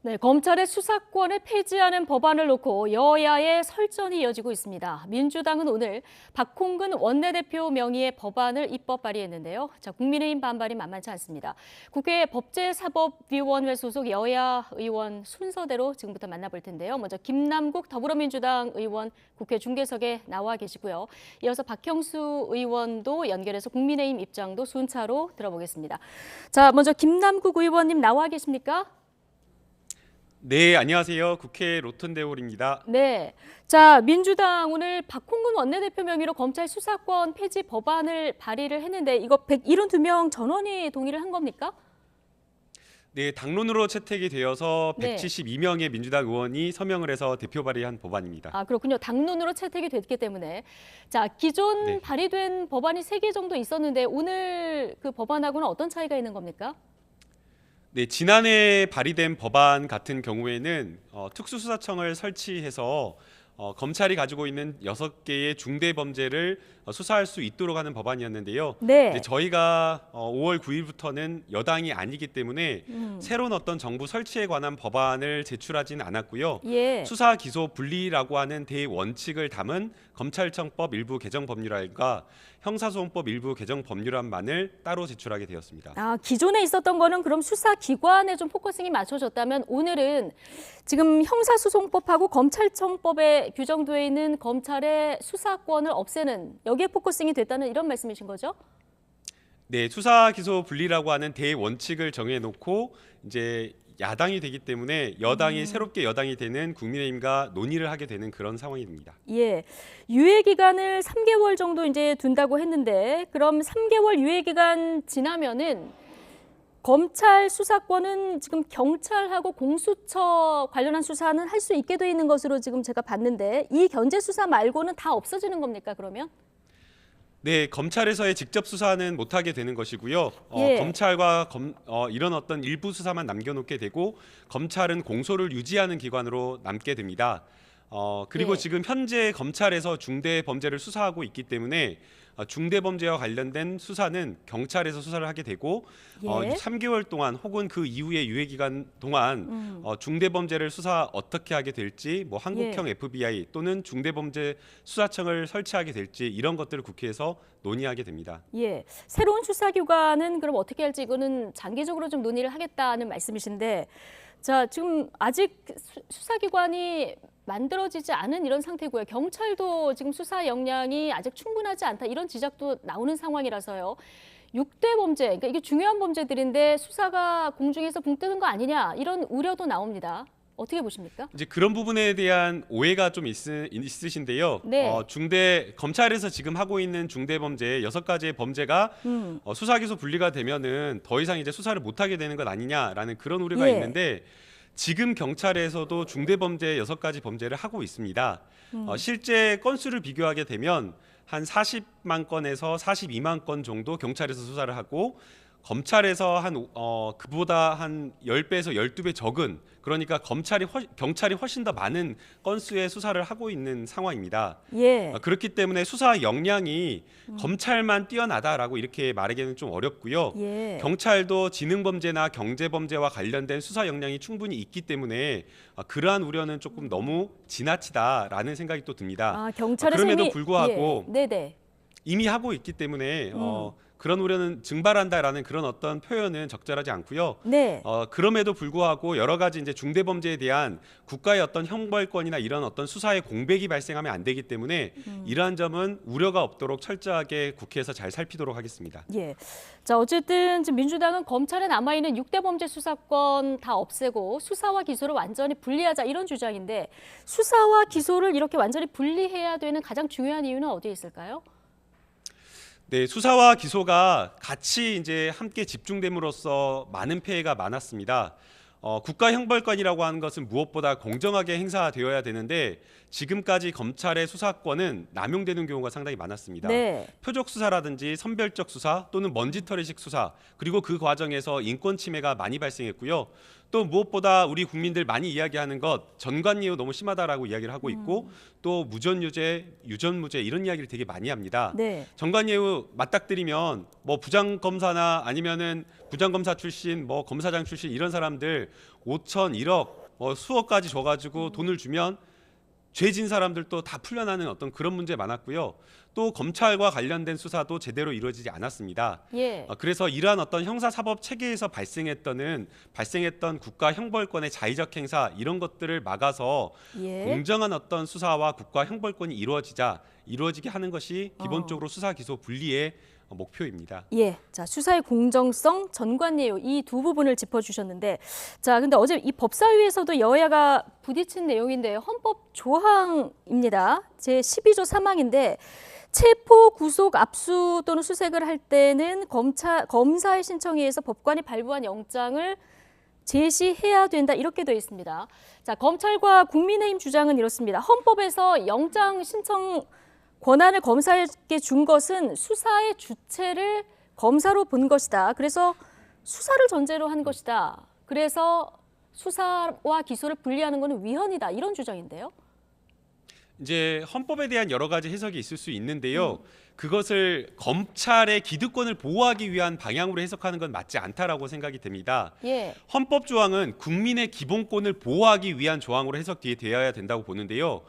네, 검찰의 수사권을 폐지하는 법안을 놓고 여야의 설전이 이어지고 있습니다. 민주당은 오늘 박홍근 원내대표 명의의 법안을 입법 발의했는데요. 국민의힘 반발이 만만치 않습니다. 국회 법제사법위원회 소속 여야 의원 순서대로 지금부터 만나볼 텐데요. 먼저 김남국 더불어민주당 의원 국회 중계석에 나와 계시고요. 이어서 박형수 의원도 연결해서 국민의힘 입장도 순차로 들어보겠습니다. 자, 먼저 김남국 의원님 나와 계십니까? 네, 안녕하세요. 국회 로턴대홀입니다. 네. 자, 민주당 오늘 박홍근 원내대표 명의로 검찰 수사권 폐지 법안을 발의를 했는데 이거 172명 전원이 동의를 한 겁니까? 네, 당론으로 채택이 되어서 네. 172명의 민주당 의원이 서명을 해서 대표 발의한 법안입니다. 아, 그렇군요. 당론으로 채택이 됐기 때문에. 자, 기존 네. 발의된 법안이 3개 정도 있었는데 오늘 그 법안하고는 어떤 차이가 있는 겁니까? 네, 지난해 발의된 법안 같은 경우에는 특수수사청을 설치해서 검찰이 가지고 있는 6개의 중대 범죄를 수사할 수 있도록 하는 법안이었는데요. 네. 이제 저희가 5월 9일부터는 여당이 아니기 때문에 새로운 어떤 정부 설치에 관한 법안을 제출하지는 않았고요. 예. 수사 기소 분리라고 하는 대원칙을 담은 검찰청법 일부 개정 법률안과 형사소송법 일부 개정 법률안만을 따로 제출하게 되었습니다. 아, 기존에 있었던 거는 그럼 수사기관에 좀 포커싱이 맞춰졌다면 오늘은 지금 형사소송법하고 검찰청법에 규정되어 있는 검찰의 수사권을 없애는 여기에 포커싱이 됐다는 이런 말씀이신 거죠? 네, 수사 기소 분리라고 하는 대원칙을 정해놓고 이제 야당이 되기 때문에 여당이 새롭게 여당이 되는 국민의힘과 논의를 하게 되는 그런 상황입니다. 예, 유예 기간을 3개월 정도 이제 둔다고 했는데 그럼 3개월 유예 기간 지나면은 검찰 수사권은 지금 경찰하고 공수처 관련한 수사는 할 수 있게 돼 있는 것으로 지금 제가 봤는데 이 견제 수사 말고는 다 없어지는 겁니까, 그러면? 네, 검찰에서의 직접 수사는 못하게 되는 것이고요. 예. 검찰과 이런 어떤 일부 수사만 남겨놓게 되고 검찰은 공소를 유지하는 기관으로 남게 됩니다. 그리고 예. 지금 현재 검찰에서 중대 범죄를 수사하고 있기 때문에 중대 범죄와 관련된 수사는 경찰에서 수사를 하게 되고 예. 3개월 동안 혹은 그 이후의 유예 기간 동안 중대 범죄를 수사 어떻게 하게 될지 뭐 한국형 예. FBI 또는 중대 범죄 수사청을 설치하게 될지 이런 것들을 국회에서 논의하게 됩니다. 예, 새로운 수사기관은 그럼 어떻게 할지 이거는 장기적으로 좀 논의를 하겠다는 말씀이신데 자, 지금 아직 수사기관이 만들어지지 않은 이런 상태고요. 경찰도 지금 수사 역량이 아직 충분하지 않다 이런 지적도 나오는 상황이라서요. 6대 범죄, 그러니까 이게 중요한 범죄들인데 수사가 공중에서 붕 뜨는 거 아니냐 이런 우려도 나옵니다. 어떻게 보십니까? 이제 그런 부분에 대한 오해가 좀 있으신데요. 네. 검찰에서 지금 하고 있는 중대 범죄 6가지의 범죄가 수사 기소 분리가 되면은 더 이상 이제 수사를 못 하게 되는 것 아니냐라는 그런 우려가 예. 있는데 지금 경찰에서도 중대 범죄 6가지 범죄를 하고 있습니다. 실제 건수를 비교하게 되면 한 40만 건에서 42만 건 정도 경찰에서 수사를 하고 검찰에서 그보다 한 10배에서 12배 적은 그러니까 경찰이 훨씬 더 많은 건수의 수사를 하고 있는 상황입니다. 예. 그렇기 때문에 수사 역량이 검찰만 뛰어나다라고 이렇게 말하기는 좀 어렵고요. 예. 경찰도 지능범죄나 경제범죄와 관련된 수사 역량이 충분히 있기 때문에 그러한 우려는 조금 너무 지나치다라는 생각이 또 듭니다. 아, 경찰에서 그럼에도 이미 불구하고 예. 네네. 이미 하고 있기 때문에 그런 우려는 증발한다라는 그런 어떤 표현은 적절하지 않고요. 네. 그럼에도 불구하고 여러 가지 이제 중대 범죄에 대한 국가의 어떤 형벌권이나 이런 어떤 수사의 공백이 발생하면 안 되기 때문에 이러한 점은 우려가 없도록 철저하게 국회에서 잘 살피도록 하겠습니다. 예. 자, 어쨌든 지금 민주당은 검찰에 남아 있는 6대 범죄 수사권 다 없애고 수사와 기소를 완전히 분리하자 이런 주장인데 수사와 기소를 이렇게 완전히 분리해야 되는 가장 중요한 이유는 어디에 있을까요? 네, 수사와 기소가 같이 이제 함께 집중됨으로써 많은 폐해가 많았습니다. 국가 형벌권이라고 하는 것은 무엇보다 공정하게 행사되어야 되는데 지금까지 검찰의 수사권은 남용되는 경우가 상당히 많았습니다. 네. 표적 수사라든지 선별적 수사 또는 먼지털이식 수사 그리고 그 과정에서 인권 침해가 많이 발생했고요. 또 무엇보다 우리 국민들 많이 이야기하는 것 전관예우 너무 심하다라고 이야기를 하고 있고 또 무전유죄, 유전무죄 이런 이야기를 되게 많이 합니다. 네. 전관예우 맞닥뜨리면 뭐 부장검사나 아니면은 부장검사 출신, 뭐 검사장 출신 이런 사람들 5천, 1억, 수억까지 줘가지고 돈을 주면 죄진 사람들도 다 풀려나는 어떤 그런 문제 많았고요. 또 검찰과 관련된 수사도 제대로 이루어지지 않았습니다. 예. 그래서 이러한 어떤 형사사법 체계에서 발생했던 국가 형벌권의 자의적 행사 이런 것들을 막아서 예. 공정한 어떤 수사와 국가 형벌권이 이루어지게 하는 것이 기본적으로 수사 기소 분리의 목표입니다. 예. 자, 수사의 공정성, 전관예우 이 두 부분을 짚어주셨는데, 자, 근데 어제 이 법사위에서도 여야가 부딪힌 내용인데요. 헌법 조항입니다. 제 12조 3항인데 체포, 구속, 압수 또는 수색을 할 때는 검사의 신청에 의해서 법관이 발부한 영장을 제시해야 된다 이렇게 되어 있습니다. 자, 검찰과 국민의힘 주장은 이렇습니다. 헌법에서 영장 신청 권한을 검사에게 준 것은 수사의 주체를 검사로 본 것이다. 그래서 수사를 전제로 한 것이다. 그래서 수사와 기소를 분리하는 것은 위헌이다. 이런 주장인데요. 이제 헌법에 대한 여러 가지 해석이 있을 수 있는데요. 그것을 검찰의 기득권을 보호하기 위한 방향으로 해석하는 건 맞지 않다라고 생각이 됩니다. 예. 헌법 조항은 국민의 기본권을 보호하기 위한 조항으로 해석되어야 된다고 보는데요.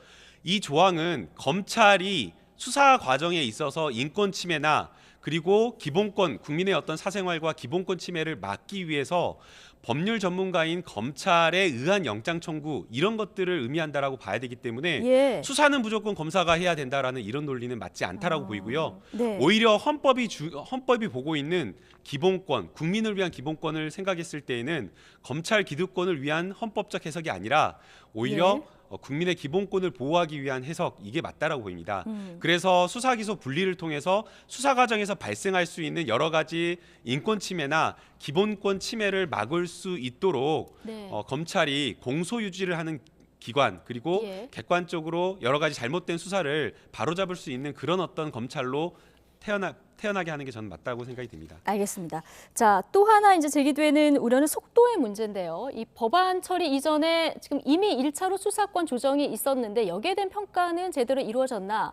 이 조항은 검찰이 수사 과정에 있어서 인권 침해나 그리고 기본권, 국민의 어떤 사생활과 기본권 침해를 막기 위해서 법률 전문가인 검찰에 의한 영장 청구 이런 것들을 의미한다라고 봐야 되기 때문에 예. 수사는 무조건 검사가 해야 된다라는 이런 논리는 맞지 않다라고 보이고요. 네. 오히려 헌법이 보고 있는 기본권, 국민을 위한 기본권을 생각했을 때에는 검찰 기득권을 위한 헌법적 해석이 아니라 오히려 국민의 기본권을 보호하기 위한 해석 이게 맞다라고 보입니다. 그래서 수사 기소 분리를 통해서 수사 과정에서 발생할 수 있는 여러 가지 인권 침해나 기본권 침해를 막을 수 있도록 네. 검찰이 공소 유지를 하는 기관 그리고 예. 객관적으로 여러 가지 잘못된 수사를 바로잡을 수 있는 그런 어떤 검찰로 태어나게 하는 게 저는 맞다고 생각이 듭니다. 알겠습니다. 자, 또 하나 이제 제기되는 우려는 속도의 문제인데요. 이 법안 처리 이전에 지금 이미 1차로 수사권 조정이 있었는데 여기에 대한 평가는 제대로 이루어졌나?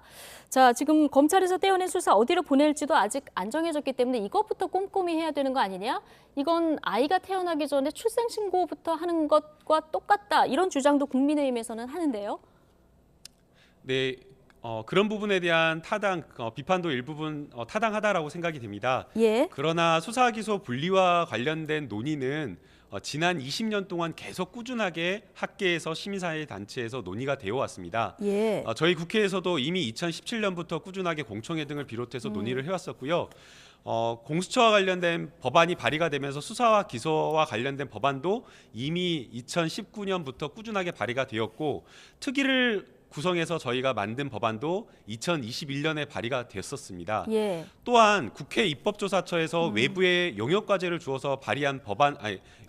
자, 지금 검찰에서 떼어낸 수사 어디로 보낼지도 아직 안 정해졌기 때문에 이것부터 꼼꼼히 해야 되는 거 아니냐? 이건 아이가 태어나기 전에 출생신고부터 하는 것과 똑같다. 이런 주장도 국민의힘에서는 하는데요. 네. 그런 부분에 대한 비판도 일부분 타당하다라고 생각이 됩니다. 예. 그러나 수사 기소 분리와 관련된 논의는 지난 20년 동안 계속 꾸준하게 학계에서 시민사회 단체에서 논의가 되어 왔습니다. 예. 저희 국회에서도 이미 2017년부터 꾸준하게 공청회 등을 비롯해서 논의를 해왔었고요. 공수처와 관련된 법안이 발의가 되면서 수사와 기소와 관련된 법안도 이미 2019년부터 꾸준하게 발의가 되었고 특위를 구성해서 저희가 만든 법안도 2021년에 발의가 되었었습니다. 예. 또한 국회 입법조사처에서 외부에 용역과제를 주어서 발의한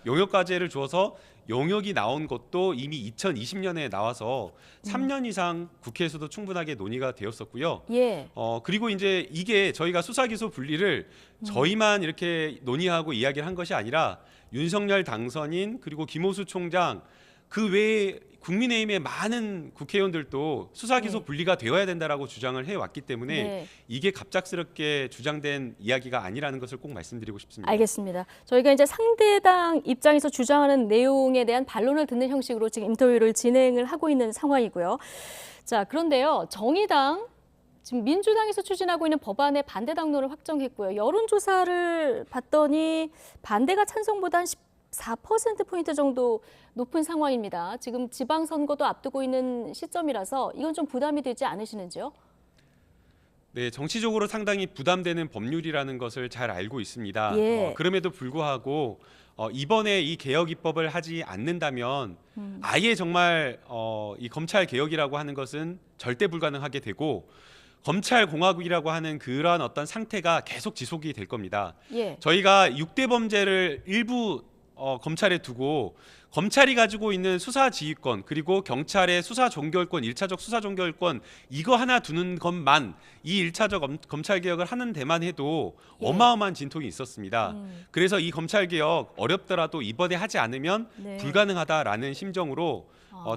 용역과제를 주어서 용역이 나온 것도 이미 2020년에 나와서 3년 이상 국회에서도 충분하게 논의가 되었었고요. 예. 그리고 이제 이게 저희가 수사기소 분리를 저희만 이렇게 논의하고 이야기를 한 것이 아니라 윤석열 당선인 그리고 김호수 총장 그 외에 국민의힘의 많은 국회의원들도 수사기소 분리가 되어야 된다라고 주장을 해왔기 때문에 네. 이게 갑작스럽게 주장된 이야기가 아니라는 것을 꼭 말씀드리고 싶습니다. 알겠습니다. 저희가 이제 상대당 입장에서 주장하는 내용에 대한 반론을 듣는 형식으로 지금 인터뷰를 진행을 하고 있는 상황이고요. 자, 그런데요. 정의당 지금 민주당에서 추진하고 있는 법안의 반대 당론을 확정했고요. 여론조사를 봤더니 반대가 찬성보다 한 4%포인트 정도 높은 상황입니다. 지금 지방선거도 앞두고 있는 시점이라서 이건 좀 부담이 되지 않으시는지요? 네, 정치적으로 상당히 부담되는 법률이라는 것을 잘 알고 있습니다. 예. 그럼에도 불구하고 이번에 이 개혁 입법을 하지 않는다면 아예 정말 이 검찰 개혁이라고 하는 것은 절대 불가능하게 되고 검찰 공화국이라고 하는 그러한 어떤 상태가 계속 지속이 될 겁니다. 예. 저희가 6대 범죄를 일부 검찰에 두고 검찰이 가지고 있는 수사 지휘권 그리고 경찰의 수사 종결권, 1차적 수사 종결권 이거 하나 두는 것만 이 1차적 검찰 개혁을 하는 데만 해도 예. 어마어마한 진통이 있었습니다. 그래서 이 검찰 개혁 어렵더라도 이번에 하지 않으면 네. 불가능하다라는 심정으로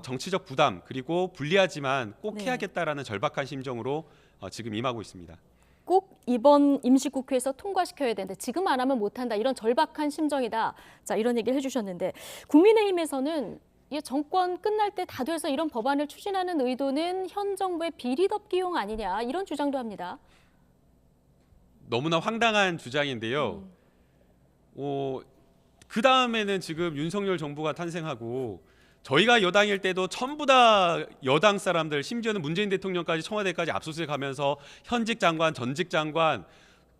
정치적 부담 그리고 불리하지만 꼭 네. 해야겠다라는 절박한 심정으로 지금 임하고 있습니다. 꼭 이번 임시국회에서 통과시켜야 되는데 지금 안 하면 못한다. 이런 절박한 심정이다. 자, 이런 얘기를 해주셨는데 국민의힘에서는 이 정권 끝날 때 다 돼서 이런 법안을 추진하는 의도는 현 정부의 비리 덮기용 아니냐. 이런 주장도 합니다. 너무나 황당한 주장인데요. 그 다음에는 지금 윤석열 정부가 탄생하고 저희가 여당일 때도 전부 다 여당 사람들, 심지어는 문재인 대통령까지 청와대까지 압수수색하면서 현직 장관, 전직 장관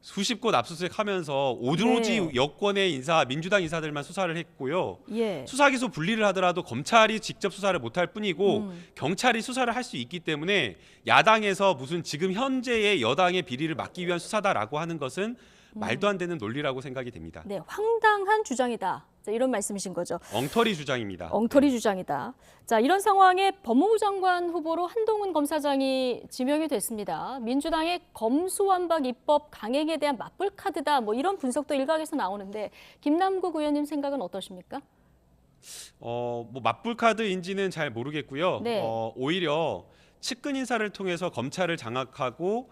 수십 곳 압수수색하면서 오로지 네. 여권의 인사, 민주당 인사들만 수사를 했고요. 예. 수사 기소 분리를 하더라도 검찰이 직접 수사를 못할 뿐이고 경찰이 수사를 할 수 있기 때문에 야당에서 무슨 지금 현재의 여당의 비리를 막기 위한 수사다라고 하는 것은 말도 안 되는 논리라고 생각이 됩니다. 네, 황당한 주장이다. 자, 이런 말씀이신 거죠. 엉터리 주장입니다. 엉터리 주장이다. 자, 이런 상황에 법무부 장관 후보로 한동훈 검사장이 지명이 됐습니다. 민주당의 검수완박 입법 강행에 대한 맞불 카드다. 뭐 이런 분석도 일각에서 나오는데 김남국 의원님 생각은 어떠십니까? 뭐 맞불 카드인지는 잘 모르겠고요. 네. 오히려 측근 인사를 통해서 검찰을 장악하고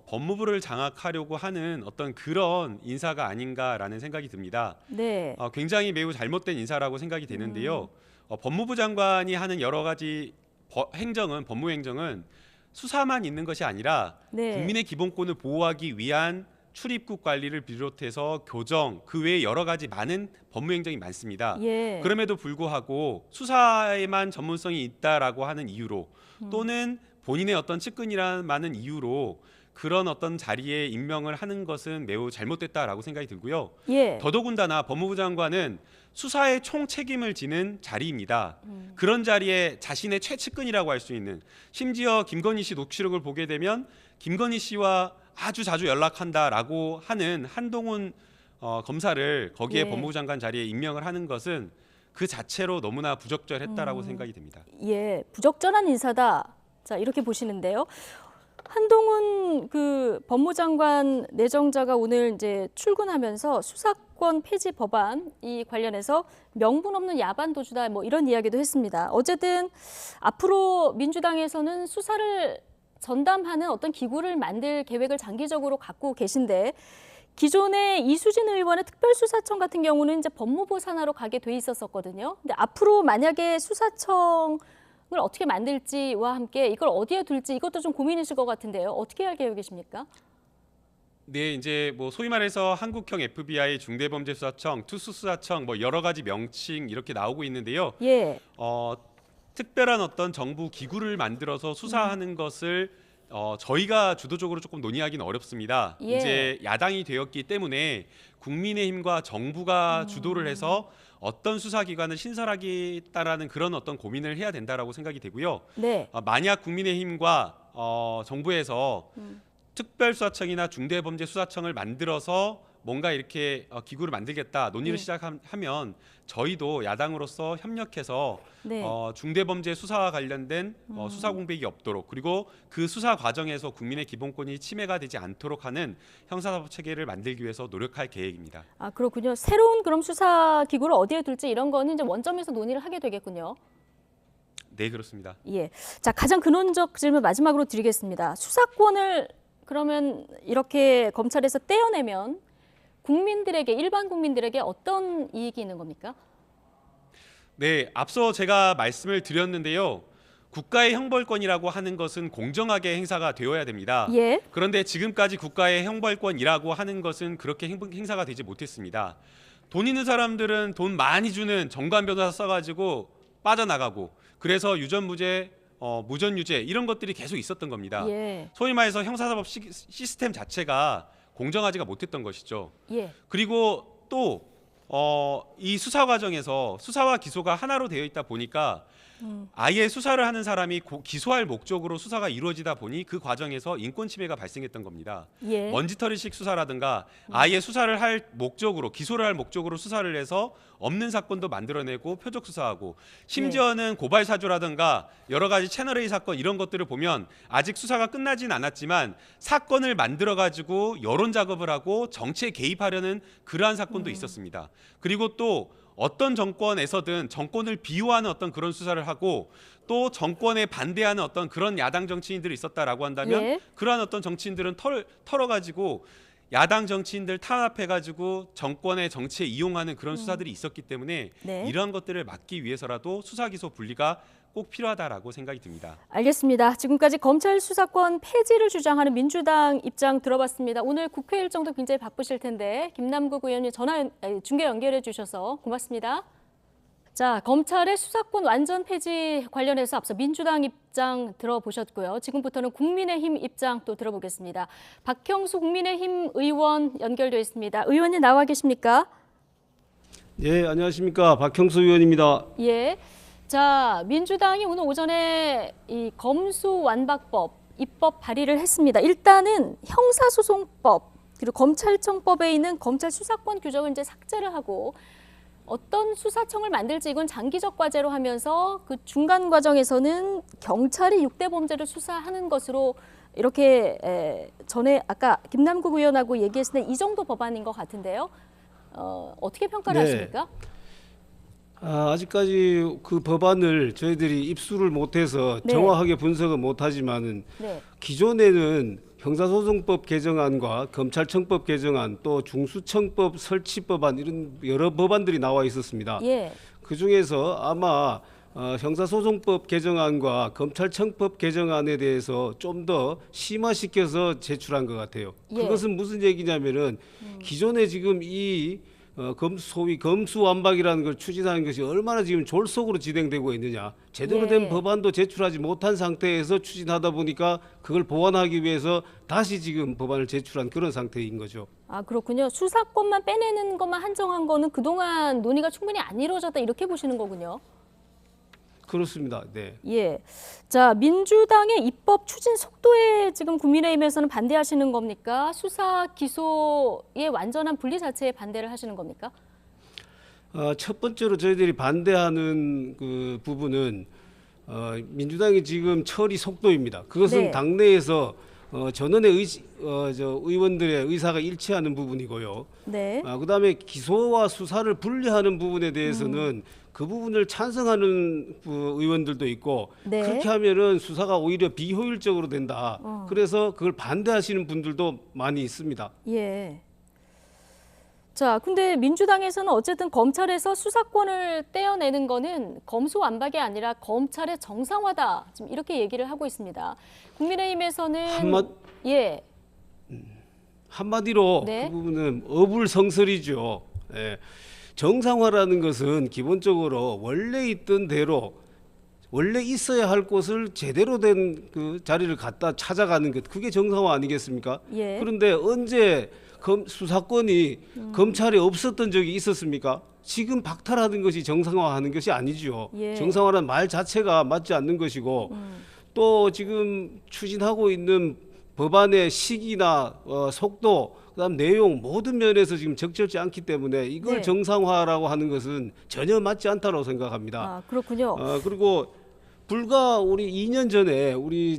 법무부를 장악하려고 하는 어떤 그런 인사가 아닌가라는 생각이 듭니다. 네. 굉장히 매우 잘못된 인사라고 생각이 되는데요. 법무부 장관이 하는 여러 가지 행정은 법무행정은 수사만 있는 것이 아니라 네. 국민의 기본권을 보호하기 위한 출입국 관리를 비롯해서 교정 그 외에 여러 가지 많은 법무행정이 많습니다. 예. 그럼에도 불구하고 수사에만 전문성이 있다라고 하는 이유로 또는 본인의 어떤 측근이라는 이유로 그런 어떤 자리에 임명을 하는 것은 매우 잘못됐다라고 생각이 들고요. 예. 더더군다나 법무부 장관은 수사의 총 책임을 지는 자리입니다. 그런 자리에 자신의 최측근이라고 할 수 있는, 심지어 김건희 씨 녹취록을 보게 되면 김건희 씨와 아주 자주 연락한다라고 하는 한동훈 검사를 거기에 예. 법무부 장관 자리에 임명을 하는 것은 그 자체로 너무나 부적절했다라고 생각이 됩니다. 예, 부적절한 인사다. 자, 이렇게 보시는데요. 한동훈 그 법무장관 내정자가 오늘 이제 출근하면서 수사권 폐지 법안 이 관련해서 명분 없는 야반 도주다 뭐 이런 이야기도 했습니다. 어쨌든 앞으로 민주당에서는 수사를 전담하는 어떤 기구를 만들 계획을 장기적으로 갖고 계신데 기존의 이수진 의원의 특별수사청 같은 경우는 이제 법무부 산하로 가게 돼 있었거든요. 근데 앞으로 만약에 수사청을 어떻게 만들지와 함께 이걸 어디에 둘지 이것도 좀 고민이실 것 같은데요. 어떻게 할 계획이십니까? 네, 이제 뭐 소위 말해서 한국형 FBI, 중대범죄수사청, 특수수사청 뭐 여러 가지 명칭 이렇게 나오고 있는데요. 예. 특별한 어떤 정부 기구를 만들어서 수사하는 것을 저희가 주도적으로 조금 논의하기는 어렵습니다. 예. 이제 야당이 되었기 때문에 국민의힘과 정부가 주도를 해서 어떤 수사기관을 신설하겠다라는 그런 어떤 고민을 해야 된다라고 생각이 되고요. 네. 만약 국민의힘과 정부에서 특별수사청이나 중대범죄수사청을 만들어서 뭔가 이렇게 기구를 만들겠다 논의를 시작하면 저희도 야당으로서 협력해서 네. 중대범죄 수사와 관련된 수사 공백이 없도록, 그리고 그 수사 과정에서 국민의 기본권이 침해가 되지 않도록 하는 형사사법 체계를 만들기 위해서 노력할 계획입니다. 아, 그렇군요. 새로운 그럼 수사 기구를 어디에 둘지 이런 거는 이제 원점에서 논의를 하게 되겠군요. 네, 그렇습니다. 예. 자, 가장 근원적 질문 마지막으로 드리겠습니다. 수사권을 그러면 이렇게 검찰에서 떼어내면 국민들에게, 일반 국민들에게 어떤 이익이 있는 겁니까? 네, 앞서 제가 말씀을 드렸는데요. 국가의 형벌권이라고 하는 것은 공정하게 행사가 되어야 됩니다. 예. 그런데 지금까지 국가의 형벌권이라고 하는 것은 그렇게 행사가 되지 못했습니다. 돈 있는 사람들은 돈 많이 주는 정관 변호사 써가지고 빠져나가고, 그래서 유전무죄, 무전유죄 이런 것들이 계속 있었던 겁니다. 예. 소위 말해서 형사사법 시스템 자체가 공정하지가 못했던 것이죠. 예. 그리고 또 이 수사 과정에서 수사와 기소가 하나로 되어 있다 보니까 아예 수사를 하는 사람이 기소할 목적으로 수사가 이루어지다 보니 그 과정에서 인권 침해가 발생했던 겁니다. 예. 먼지털이식 수사라든가 아예 수사를 할 목적으로, 기소를 할 목적으로 수사를 해서 없는 사건도 만들어내고 표적 수사하고, 심지어는 고발 사주라든가 여러 가지 채널 A 사건 이런 것들을 보면 아직 수사가 끝나진 않았지만 사건을 만들어 가지고 여론 작업을 하고 정치에 개입하려는 그러한 사건도 있었습니다. 그리고 또 어떤 정권에서든 정권을 비호하는 어떤 그런 수사를 하고 또 정권에 반대하는 어떤 그런 야당 정치인들이 있었다라고 한다면 예. 그러한 어떤 정치인들은 털어가지고 야당 정치인들 탄압해가지고 정권의 정치에 이용하는 그런 수사들이 있었기 때문에 네. 이러한 것들을 막기 위해서라도 수사 기소 분리가 꼭 필요하다라고 생각이 듭니다. 알겠습니다. 지금까지 검찰 수사권 폐지를 주장하는 민주당 입장 들어봤습니다. 오늘 국회 일정도 굉장히 바쁘실 텐데 김남국 의원님 중계 연결해 주셔서 고맙습니다. 자, 검찰의 수사권 완전 폐지 관련해서 앞서 민주당 입장 들어보셨고요. 지금부터는 국민의힘 입장 또 들어보겠습니다. 박형수 국민의힘 의원 연결되어 있습니다. 의원님 나와 계십니까? 예, 안녕하십니까. 박형수 의원입니다. 예. 자, 민주당이 오늘 오전에 이 검수완박법 입법 발의를 했습니다. 일단은 형사소송법 그리고 검찰청법에 있는 검찰 수사권 규정을 이제 삭제를 하고 어떤 수사청을 만들지 이건 장기적 과제로 하면서 그 중간 과정에서는 경찰이 6대 범죄를 수사하는 것으로 이렇게 전에 아까 김남국 의원하고 얘기했을 때 이 정도 법안인 것 같은데요. 어떻게 평가를 네. 하십니까? 아직까지 그 법안을 저희들이 입수를 못해서 네. 정확하게 분석은 못하지만은 네. 기존에는 형사소송법 개정안과 검찰청법 개정안 또 중수청법 설치법안 이런 여러 법안들이 나와 있었습니다. 예. 그 중에서 아마 형사소송법 개정안과 검찰청법 개정안에 대해서 좀 더 심화시켜서 제출한 것 같아요. 예. 그것은 무슨 얘기냐면은 기존에 지금 이 소위 검수완박이라는 걸 추진하는 것이 얼마나 지금 졸속으로 진행되고 있느냐. 제대로 예. 된 법안도 제출하지 못한 상태에서 추진하다 보니까 그걸 보완하기 위해서 다시 지금 법안을 제출한 그런 상태인 거죠. 아, 그렇군요. 수사권만 빼내는 것만 한정한 거는 그동안 논의가 충분히 안 이루어졌다 이렇게 보시는 거군요. 그렇습니다. 네. 예. 자, 민주당의 입법 추진 속도에 지금 국민의힘에서는 반대하시는 겁니까? 수사 기소의 완전한 분리 자체에 반대를 하시는 겁니까? 첫 번째로 저희들이 반대하는 그 부분은 민주당이 지금 처리 속도입니다. 그것은 네. 당내에서 전원의 의원들의 의사가 일치하는 부분이고요. 네. 그다음에 기소와 수사를 분리하는 부분에 대해서는 그 부분을 찬성하는 의원들도 있고 네. 그렇게 하면은 수사가 오히려 비효율적으로 된다. 그래서 그걸 반대하시는 분들도 많이 있습니다. 예. 자, 근데 민주당에서는 어쨌든 검찰에서 수사권을 떼어내는 거는 검수완박이 아니라 검찰의 정상화다. 지금 이렇게 얘기를 하고 있습니다. 국민의힘에서는 예. 한마디로 네. 그 부분은 어불성설이죠. 예. 정상화라는 것은 기본적으로 원래 있던 대로 원래 있어야 할 곳을 제대로 된 그 자리를 갖다 찾아가는 것 그게 정상화 아니겠습니까? 예. 그런데 언제 수사권이 검찰에 없었던 적이 있었습니까? 지금 박탈하는 것이 정상화하는 것이 아니죠. 예. 정상화라는 말 자체가 맞지 않는 것이고 또 지금 추진하고 있는 법안의 시기나 속도 그다음 내용 모든 면에서 지금 적절치 않기 때문에 이걸 네. 정상화라고 하는 것은 전혀 맞지 않다고 생각합니다. 아, 그렇군요. 그리고 불과 우리 2년 전에 우리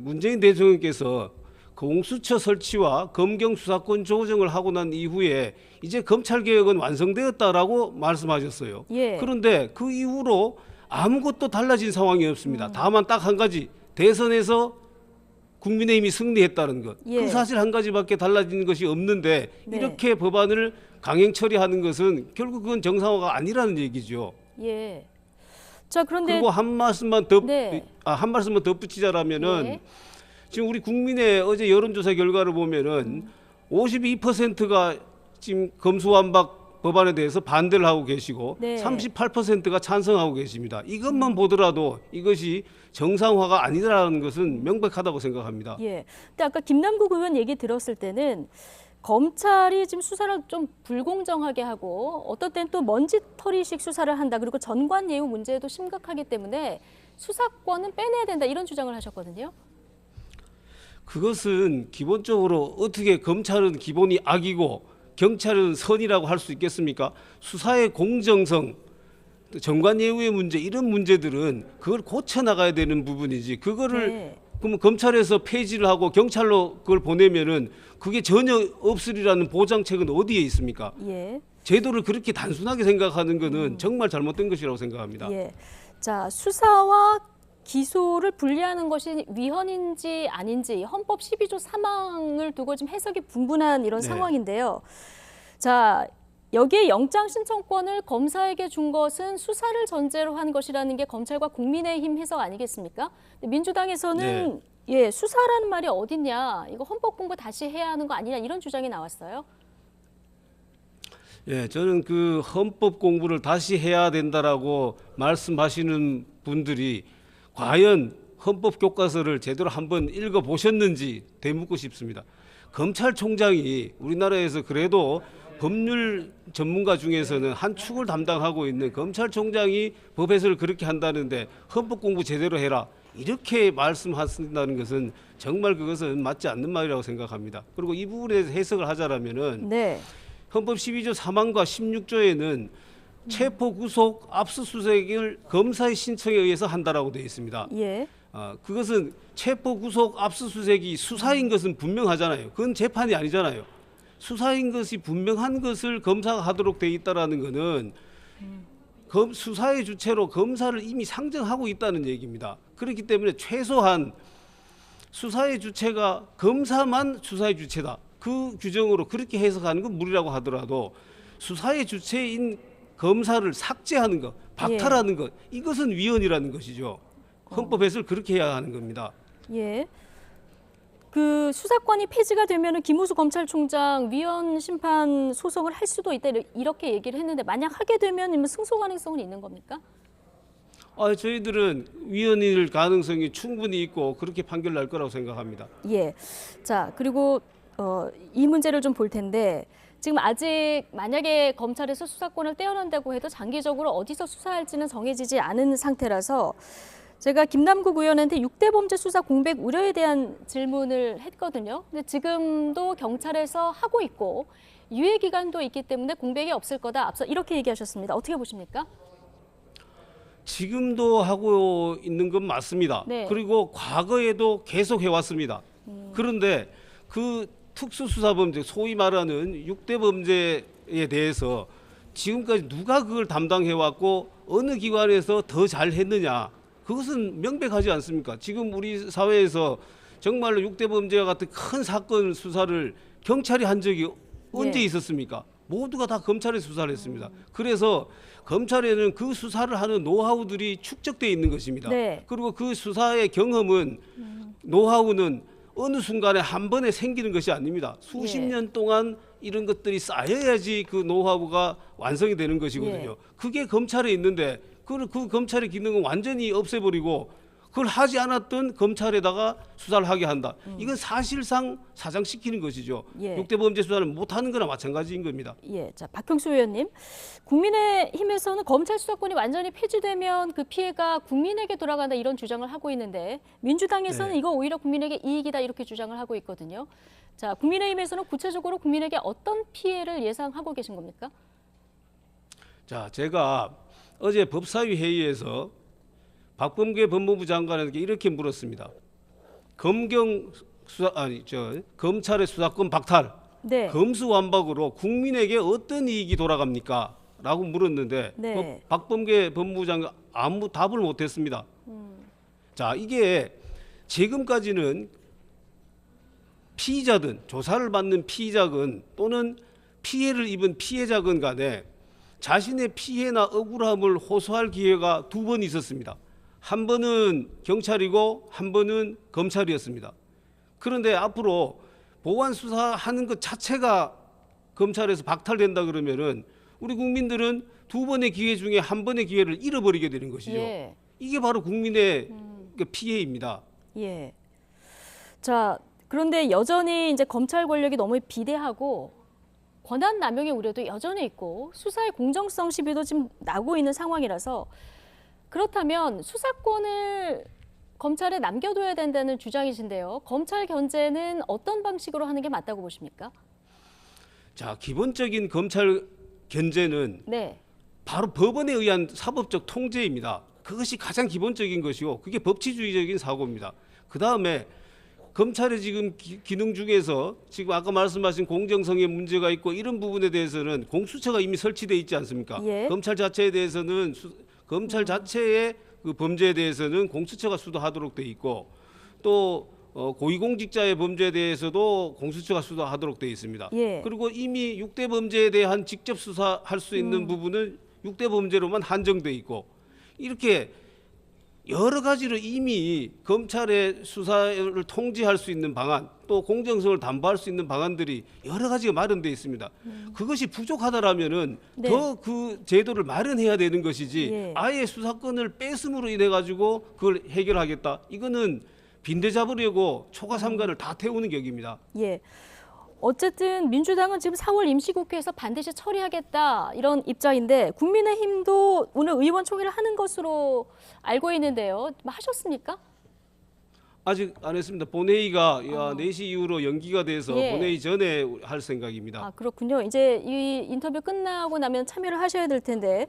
문재인 대통령께서 공수처 설치와 검경 수사권 조정을 하고 난 이후에 이제 검찰 개혁은 완성되었다라고 말씀하셨어요. 예. 그런데 그 이후로 아무것도 달라진 상황이 없습니다. 다만 딱 한 가지 대선에서 국민의힘이 승리했다는 것. 예. 그 사실 한 가지밖에 달라진 것이 없는데 네. 이렇게 법안을 강행 처리하는 것은 결국 그건 정상화가 아니라는 얘기죠. 예. 자, 그런데 그리고 한 말씀만 네. 덧붙이자라면은 예. 지금 우리 국민의 어제 여론조사 결과를 보면은 52%가 지금 검수완박 법안에 대해서 반대를 하고 계시고 네. 38%가 찬성하고 계십니다. 이것만 보더라도 이것이 정상화가 아니라는 것은 명백하다고 생각합니다. 예. 근데 아까 김남국 의원 얘기 들었을 때는 검찰이 지금 수사를 좀 불공정하게 하고 어떤 때는 또 먼지털이식 수사를 한다. 그리고 전관 예우 문제도 심각하기 때문에 수사권은 빼내야 된다. 이런 주장을 하셨거든요. 그것은 기본적으로 어떻게 검찰은 기본이 악이고 경찰은 선이라고 할 수 있겠습니까? 수사의 공정성, 정관 예우의 문제 이런 문제들은 그걸 고쳐 나가야 되는 부분이지. 그거를 네. 그러면 검찰에서 폐지를 하고 경찰로 그걸 보내면은 그게 전혀 없으리라는 보장책은 어디에 있습니까? 예. 제도를 그렇게 단순하게 생각하는 것은 정말 잘못된 것이라고 생각합니다. 예. 자, 수사와 기소를 분리하는 것이 위헌인지 아닌지 헌법 12조 3항을 두고 지금 해석이 분분한 이런 네. 상황인데요. 자, 여기에 영장 신청권을 검사에게 준 것은 수사를 전제로 한 것이라는 게 검찰과 국민의힘 해석 아니겠습니까? 근데 민주당에서는 예, 수사라는 말이 어딨냐, 이거 헌법 공부 다시 해야 하는 거 아니냐 이런 주장이 나왔어요. 예, 저는 그 헌법 공부를 다시 해야 된다라고 말씀하시는 분들이 과연 헌법 교과서를 제대로 한번 읽어 보셨는지 되묻고 싶습니다. 검찰총장이 우리나라에서 그래도 법률 전문가 중에서는 한 축을 담당하고 있는 검찰총장이 법 해설을 그렇게 한다는데 헌법 공부 제대로 해라 이렇게 말씀하신다는 것은 정말 그것은 맞지 않는 말이라고 생각합니다. 그리고 이 부분에 대해서 해석을 하자라면은 네. 헌법 12조 3항과 16조에는 체포 구속 압수수색을 검사의 신청에 의해서 한다라고 되어 있습니다. 예. 그것은 체포 구속 압수수색이 수사인 것은 분명하잖아요. 그건 재판이 아니잖아요. 수사인 것이 분명한 것을 검사가 하도록 되어 있다라는 것은 수사의 주체로 검사를 이미 상정하고 있다는 얘기입니다. 그렇기 때문에 최소한 수사의 주체가 검사만 수사의 주체다. 그 규정으로 그렇게 해석하는 건 무리라고 하더라도 수사의 주체인 검사를 삭제하는 것, 박탈하는 것, 이것은 위헌이라는 것이죠. 헌법 해석을 그렇게 해야 하는 겁니다. 예. 그 수사권이 폐지가 되면은 김우수 검찰총장 위헌 심판 소송을 할 수도 있다 이렇게 얘기를 했는데 만약 하게 되면 승소 가능성은 있는 겁니까? 저희들은 위헌일 가능성이 충분히 있고 그렇게 판결 날 거라고 생각합니다. 예. 자, 그리고 이 문제를 좀 볼 텐데 지금 아직 만약에 검찰에서 수사권을 떼어낸다고 해도 장기적으로 어디서 수사할지는 정해지지 않은 상태라서 제가 김남국 의원한테 6대 범죄 수사 공백 우려에 대한 질문을 했거든요. 근데 지금도 경찰에서 하고 있고 유예 기간도 있기 때문에 공백이 없을 거다. 앞서 이렇게 얘기하셨습니다. 어떻게 보십니까? 지금도 하고 있는 건 맞습니다. 네. 그리고 과거에도 계속 해왔습니다. 그런데 그 특수수사범죄, 소위 말하는 6대 범죄에 대해서 지금까지 누가 그걸 담당해왔고 어느 기관에서 더 잘했느냐, 그것은 명백하지 않습니까? 지금 우리 사회에서 정말로 6대 범죄와 같은 큰 사건 수사를 경찰이 한 적이 언제 예. 있었습니까? 모두가 다 검찰에 수사를 했습니다. 그래서 검찰에는 그 수사를 하는 노하우들이 축적되어 있는 것입니다. 네. 그리고 그 수사의 경험은 노하우는 어느 순간에 한 번에 생기는 것이 아닙니다. 수십 예. 년 동안 이런 것들이 쌓여야지 그 노하우가 완성이 되는 것이거든요. 예. 그게 검찰에 있는데 그 검찰의 기능은 완전히 없애버리고 그걸 하지 않았던 검찰에다가 수사를 하게 한다. 이건 사실상 사장시키는 것이죠. 예. 6대 범죄 수사를 못하는 거나 마찬가지인 겁니다. 예, 자 박형수 의원님, 국민의힘에서는 검찰 수사권이 완전히 폐지되면 그 피해가 국민에게 돌아간다 이런 주장을 하고 있는데 민주당에서는 네. 이거 오히려 국민에게 이익이다 이렇게 주장을 하고 있거든요. 자, 국민의힘에서는 구체적으로 국민에게 어떤 피해를 예상하고 계신 겁니까? 자, 제가 어제 법사위 회의에서 박범계 법무부 장관에게 이렇게 물었습니다. 검찰의 수사권 박탈, 네. 검수완박으로 국민에게 어떤 이익이 돌아갑니까? 라고 물었는데 네. 박범계 법무부 장관 아무 답을 못했습니다. 자, 이게 지금까지는 피의자든 조사를 받는 피의자건 또는 피해를 입은 피해자건 간에 자신의 피해나 억울함을 호소할 기회가 두 번 있었습니다. 한 번은 경찰이고 한 번은 검찰이었습니다. 그런데 앞으로 보완 수사하는 것 자체가 검찰에서 박탈된다 그러면은 우리 국민들은 두 번의 기회 중에 한 번의 기회를 잃어버리게 되는 것이죠. 예. 이게 바로 국민의 그 피해입니다. 예. 자, 그런데 여전히 이제 검찰 권력이 너무 비대하고 권한 남용의 우려도 여전히 있고 수사의 공정성 시비도 지금 나고 있는 상황이라서 그렇다면 수사권을 검찰에 남겨둬야 된다는 주장이신데요. 검찰 견제는 어떤 방식으로 하는 게 맞다고 보십니까? 자, 기본적인 검찰 견제는 네. 바로 법원에 의한 사법적 통제입니다. 그것이 가장 기본적인 것이고 그게 법치주의적인 사고입니다. 그 다음에 검찰의 지금 기능 중에서 지금 아까 말씀하신 공정성에 문제가 있고 이런 부분에 대해서는 공수처가 이미 설치돼 있지 않습니까? 예. 검찰 자체에 대해서는 검찰 자체의 그 범죄에 대해서는 공수처가 수사하도록 돼 있고 또 고위공직자의 범죄에 대해서도 공수처가 수사하도록 돼 있습니다. 예. 그리고 이미 6대 범죄에 대한 직접 수사할 수 있는 부분은 6대 범죄로만 한정돼 있고 이렇게 여러 가지로 이미 검찰의 수사를 통제할 수 있는 방안 또 공정성을 담보할 수 있는 방안들이 여러 가지가 마련돼 있습니다. 그것이 부족하다라면은 네. 더 그 제도를 마련해야 되는 것이지 예. 아예 수사권을 뺏음으로 인해 가지고 그걸 해결하겠다. 이거는 빈대 잡으려고 초과 삼간을 다 태우는 격입니다. 예. 어쨌든 민주당은 지금 4월 임시국회에서 반드시 처리하겠다 이런 입장인데 국민의힘도 오늘 의원총회를 하는 것으로 알고 있는데요. 하셨습니까? 아직 안 했습니다. 본회의가 4시 이후로 연기가 돼서 예. 본회의 전에 할 생각입니다. 아, 그렇군요. 이제 이 인터뷰 끝나고 나면 참여를 하셔야 될 텐데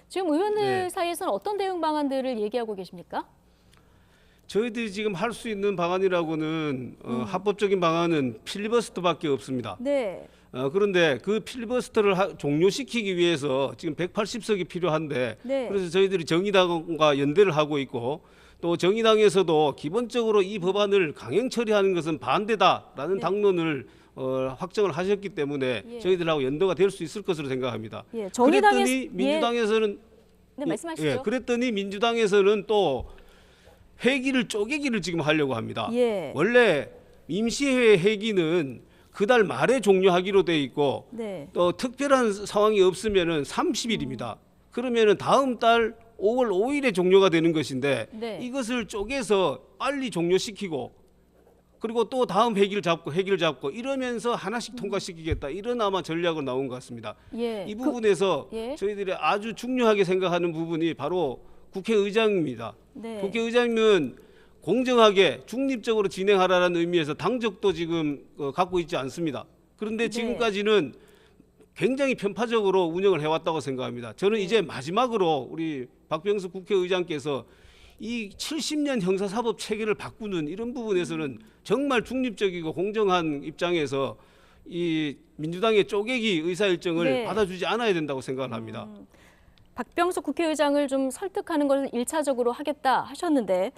지금 의원들 네. 사이에서는 어떤 대응 방안들을 얘기하고 계십니까? 저희들이 지금 할 수 있는 방안이라고는 합법적인 방안은 필리버스터밖에 없습니다. 네. 그런데 그 필리버스터를 종료시키기 위해서 지금 180석이 필요한데 네. 그래서 저희들이 정의당과 연대를 하고 있고 또 정의당에서도 기본적으로 이 법안을 강행 처리하는 것은 반대다라는 네. 당론을 확정을 하셨기 때문에 예. 저희들하고 연대가 될 수 있을 것으로 생각합니다. 예. 그랬더니 민주당에서는 네, 말씀하시죠. 예, 그랬더니 민주당에서는 또 회기를 쪼개기를 지금 하려고 합니다. 예. 원래 임시회 회기는 그달 말에 종료하기로 돼 있고 네. 또 특별한 상황이 없으면은 30일입니다. 그러면은 다음 달 5월 5일에 종료가 되는 것인데 네. 이것을 쪼개서 빨리 종료시키고 그리고 또 다음 회기를 잡고 이러면서 하나씩 통과시키겠다 이런 아마 전략으로 나온 것 같습니다. 예. 이 부분에서 예. 저희들이 아주 중요하게 생각하는 부분이 바로 국회의장입니다. 네. 국회의장은 공정하게 중립적으로 진행하라는 의미에서 당적도 지금 갖고 있지 않습니다. 그런데 네. 지금까지는 굉장히 편파적으로 운영을 해왔다고 생각합니다. 저는 이제 마지막으로 우리 박병석 국회의장께서 이 70년 형사사법 체계를 바꾸는 이런 부분에서는 정말 중립적이고 공정한 입장에서 이 민주당의 쪼개기 의사일정을 네. 받아주지 않아야 된다고 생각을 합니다. 박병석 국회의장을 좀 설득하는 것을 1차적으로 하겠다 하셨는데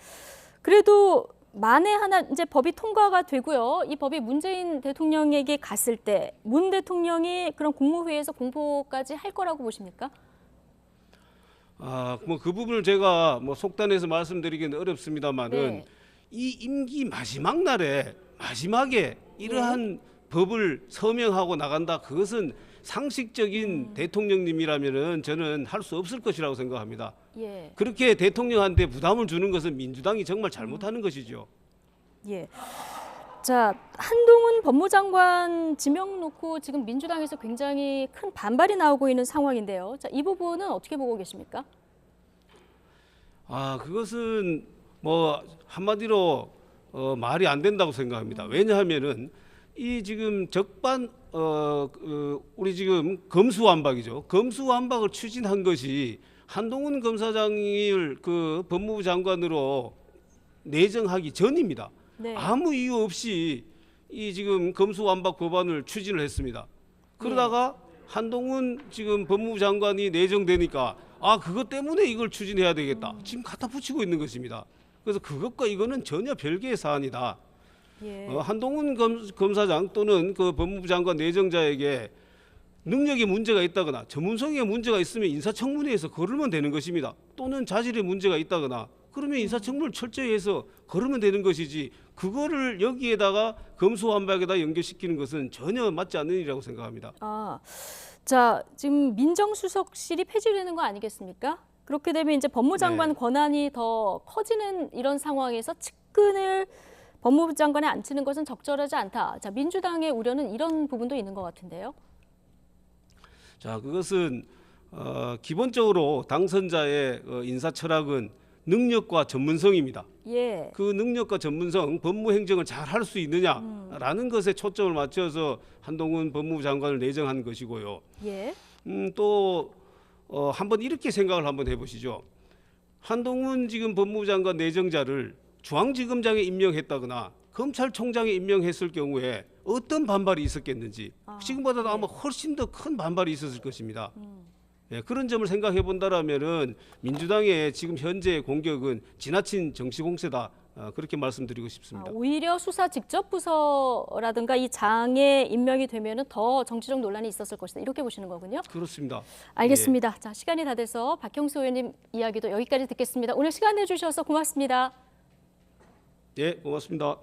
그래도 만에 하나 이제 법이 통과가 되고요. 이 법이 문재인 대통령에게 갔을 때 문 대통령이 그런 국무회의에서 공포까지 할 거라고 보십니까? 뭐 그 부분을 제가 뭐 속단해서 말씀드리기는 어렵습니다만은 네. 이 임기 마지막 날에 마지막에 이러한 법을 서명하고 나간다. 그것은 상식적인 대통령님이라면은 저는 할 수 없을 것이라고 생각합니다. 예. 그렇게 대통령한테 부담을 주는 것은 민주당이 정말 잘못하는 것이죠. 예. 자, 한동훈 법무장관 지명 놓고 지금 민주당에서 굉장히 큰 반발이 나오고 있는 상황인데요. 자, 이 부분은 어떻게 보고 계십니까? 그것은 뭐 한마디로 말이 안 된다고 생각합니다. 왜냐하면은 이 지금 우리 지금 검수완박이죠. 검수완박을 추진한 것이 한동훈 검사장을 그 법무부 장관으로 내정하기 전입니다. 네. 아무 이유 없이 이 지금 검수완박 법안을 추진을 했습니다. 그러다가 한동훈 지금 법무부 장관이 내정되니까 그것 때문에 이걸 추진해야 되겠다. 지금 갖다 붙이고 있는 것입니다. 그래서 그것과 이거는 전혀 별개의 사안이다. 예. 한동훈 검사장 또는 그 법무부 장관 내정자에게 능력에 문제가 있다거나 전문성에 문제가 있으면 인사청문회에서 거르면 되는 것입니다. 또는 자질에 문제가 있다거나 그러면 인사청문을 철저히 해서 거르면 되는 것이지 그거를 여기에다가 검수완박에다 연결시키는 것은 전혀 맞지 않는 일이라고 생각합니다. 자, 지금 민정수석실이 폐지되는 거 아니겠습니까? 그렇게 되면 이제 법무장관 네. 권한이 더 커지는 이런 상황에서 측근을 법무부 장관에 앉히는 것은 적절하지 않다. 자, 민주당의 우려는 이런 부분도 있는 것 같은데요. 자, 그것은 기본적으로 당선자의 인사 철학은 능력과 전문성입니다. 예. 그 능력과 전문성, 법무 행정을 잘 할 수 있느냐라는 것에 초점을 맞춰서 한동훈 법무부 장관을 내정한 것이고요. 예. 또 한번 이렇게 생각을 한번 해보시죠. 한동훈 지금 법무부 장관 내정자를 중앙지검장에 임명했다거나 검찰총장에 임명했을 경우에 어떤 반발이 있었겠는지 지금보다도 아마 훨씬 더 큰 반발이 있었을 것입니다. 예, 그런 점을 생각해 본다라면은 민주당의 지금 현재 공격은 지나친 정치 공세다. 그렇게 말씀드리고 싶습니다. 오히려 수사 직접 부서라든가 이 장에 임명이 되면은 더 정치적 논란이 있었을 것이다. 이렇게 보시는 거군요. 그렇습니다. 알겠습니다. 자, 시간이 다 돼서 박형수 의원님 이야기도 여기까지 듣겠습니다. 오늘 시간 내주셔서 고맙습니다. 예, 고맙습니다.